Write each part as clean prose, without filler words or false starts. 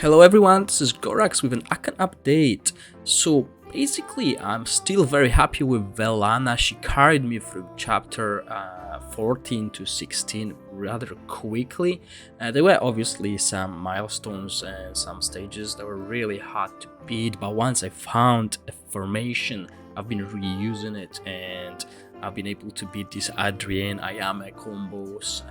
Hello everyone, this is Gorax with an Akan update. So basically I'm still very happy with Velanna. She carried me through chapter 14 to 16 rather quickly. There were obviously some milestones and some stages that were really hard to beat, but once I found a formation, I've been reusing it and I've been able to beat these Adrienne Ayame combos,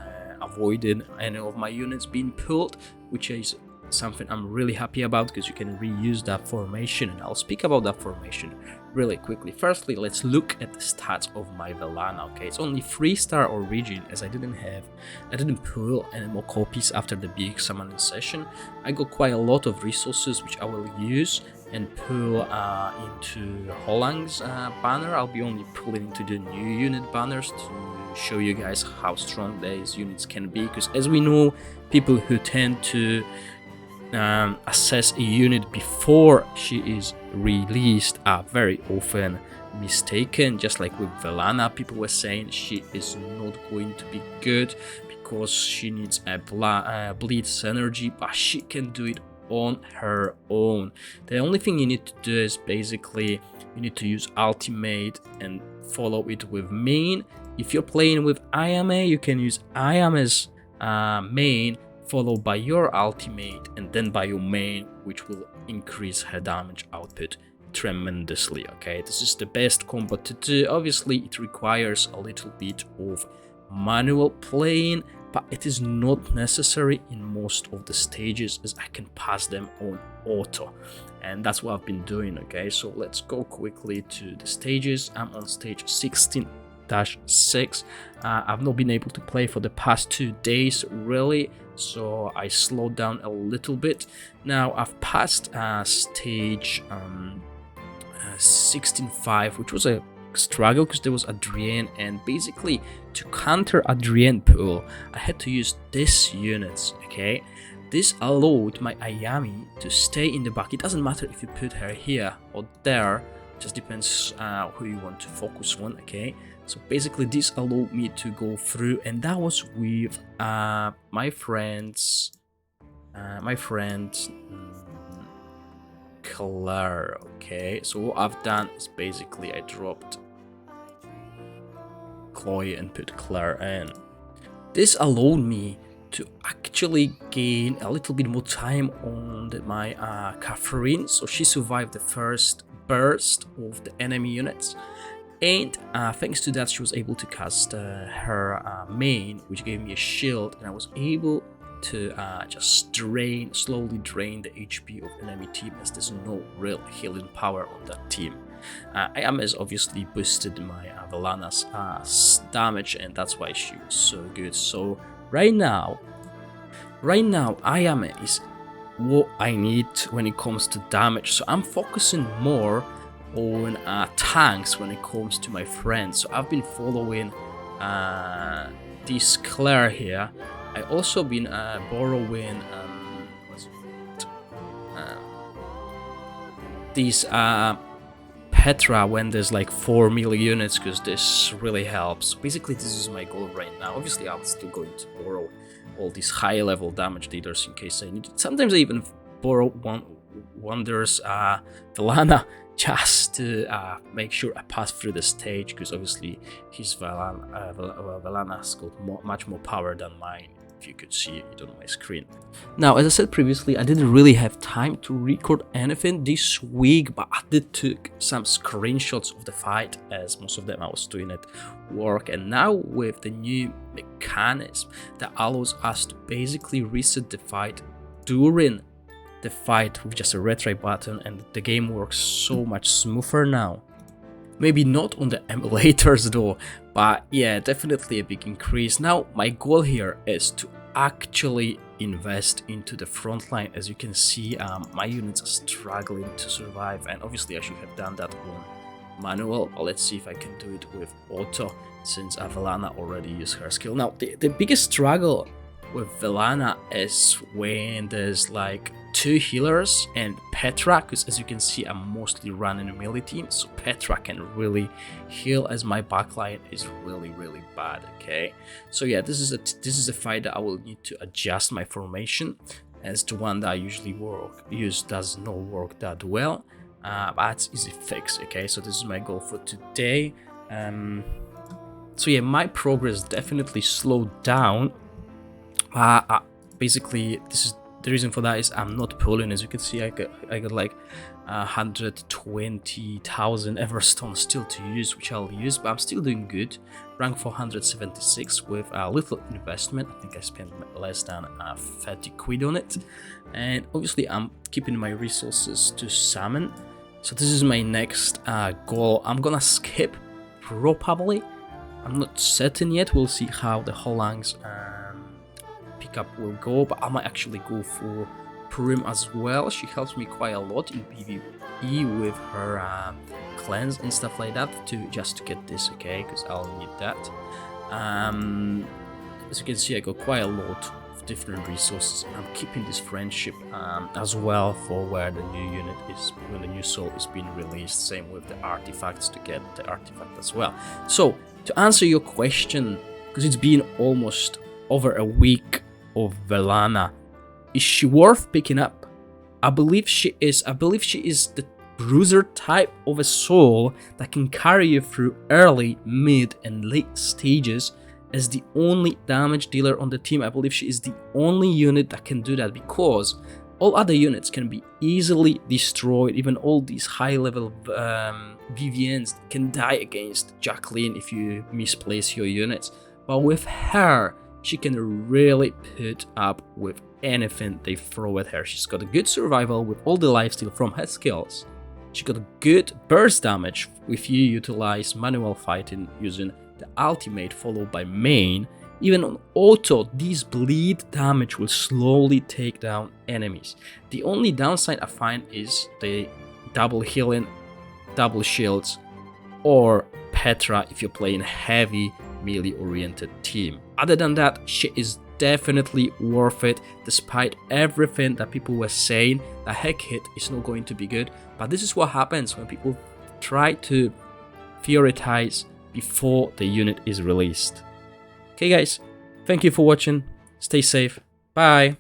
avoiding any of my units being pulled, which is something I'm really happy about because you can reuse that formation, and I'll speak about that formation really quickly. Firstly, let's look at the stats of my Velanna. Okay, it's only 3-star origin, as I didn't pull any more copies after the big summoning session. I got quite a lot of resources which I will use and pull into Holang's banner. I'll be only pulling into the new unit banners to show you guys how strong these units can be, because as we know, people who tend to assess a unit before she is released are very often mistaken. Just like with Velanna, people were saying she is not going to be good because she needs a bleed synergy, but she can do it on her own. The only thing you need to do is basically you need to use ultimate and follow it with main. If you're playing with Ayame, you can use Ayame's main followed by your ultimate and then by your main, which will increase her damage output tremendously. Okay, this is the best combo to do. Obviously it requires a little bit of manual playing, but it is not necessary in most of the stages, as I can pass them on auto, and that's what I've been doing. Okay, so let's go quickly to the stages. I'm on stage 16-6. I've not been able to play for the past 2 days really, so I slowed down a little bit. Now I've passed stage 16-5, which was a struggle because there was Adrienne, and basically to counter Adrienne pull I had to use these units. Okay, this allowed my Ayami to stay in the back. It doesn't matter if you put her here or there, just depends who you want to focus on. Okay, so basically this allowed me to go through, and that was with my friend Claire. Okay, so what I've done is basically I dropped Chloe and put Claire in. This allowed me to actually gain a little bit more time on my Catherine, so she survived the first burst of the enemy units, and thanks to that she was able to cast her main, which gave me a shield, and I was able to just slowly drain the HP of enemy team, as there's no real healing power on that team. Ayame has obviously boosted my Velanna's damage, and that's why she was so good. So right now Ayame is what I need when it comes to damage, so I'm focusing more on tanks when it comes to my friends. So I've been following this Claire here. I also been borrowing these Petra when there's like 4 million units, because this really helps. Basically this is my goal right now. Obviously I'm still going to borrow all these high level damage dealers in case I need it. Sometimes I even borrow Wonders Velanna just to make sure I pass through the stage, because obviously his Velanna's got much more power than mine, if you could see it on my screen. Now, as I said previously, I didn't really have time to record anything this week, but I did took some screenshots of the fight, as most of them I was doing at work. And now with the new mechanism that allows us to basically reset the fight during the fight with just a retry button, and the game works so much smoother now. Maybe not on the emulators though, but yeah, definitely a big increase. Now my goal here is to actually invest into the front line. As you can see, my units are struggling to survive, and obviously I should have done that on manual, but let's see if I can do it with auto, since Velanna already used her skill. Now the biggest struggle with Velanna is when there's like 2 healers and Petra, because as you can see I'm mostly running a melee team, so Petra can really heal, as my backline is really bad. Okay, so yeah, this is a fight that I will need to adjust my formation as the one that I usually use does not work that well, but it's easy fix. Okay, so this is my goal for today. So yeah, my progress definitely slowed down. Basically, this is the reason for that is I'm not pulling. As you can see, I got like 120,000 Everstone still to use, which I'll use, but I'm still doing good. Rank 476 with a little investment. I think I spent less than 30 quid on it, and obviously I'm keeping my resources to summon. So this is my next goal. I'm gonna skip probably. I'm not certain yet. We'll see how the Holang's pickup will go, but I might actually go for Prim as well. She helps me quite a lot in PvE with her cleanse and stuff like that just to get this, okay, because I'll need that. As you can see, I got quite a lot of different resources, and I'm keeping this friendship as well for where the new unit is, when the new soul is being released. Same with the artifacts to get the artifact as well. So to answer your question, because it's been almost over a week of Velanna, is she worth picking up? I believe she is. I believe she is the bruiser type of a soul that can carry you through early, mid, and late stages as the only damage dealer on the team. I believe she is the only unit that can do that, because all other units can be easily destroyed. Even all these high-level VVNs can die against Jacqueline if you misplace your units. But with her, she can really put up with anything they throw at her. She's got a good survival with all the lifesteal from her skills. She got a good burst damage if you utilize manual fighting using the ultimate followed by main. Even on auto, this bleed damage will slowly take down enemies. The only downside I find is the double healing, double shields, or Petra if you're playing heavy melee oriented team. Other than that, she is definitely worth it, despite everything that people were saying that heck hit is not going to be good. But this is what happens when people try to prioritize before the unit is released. Okay guys, thank you for watching, stay safe, bye.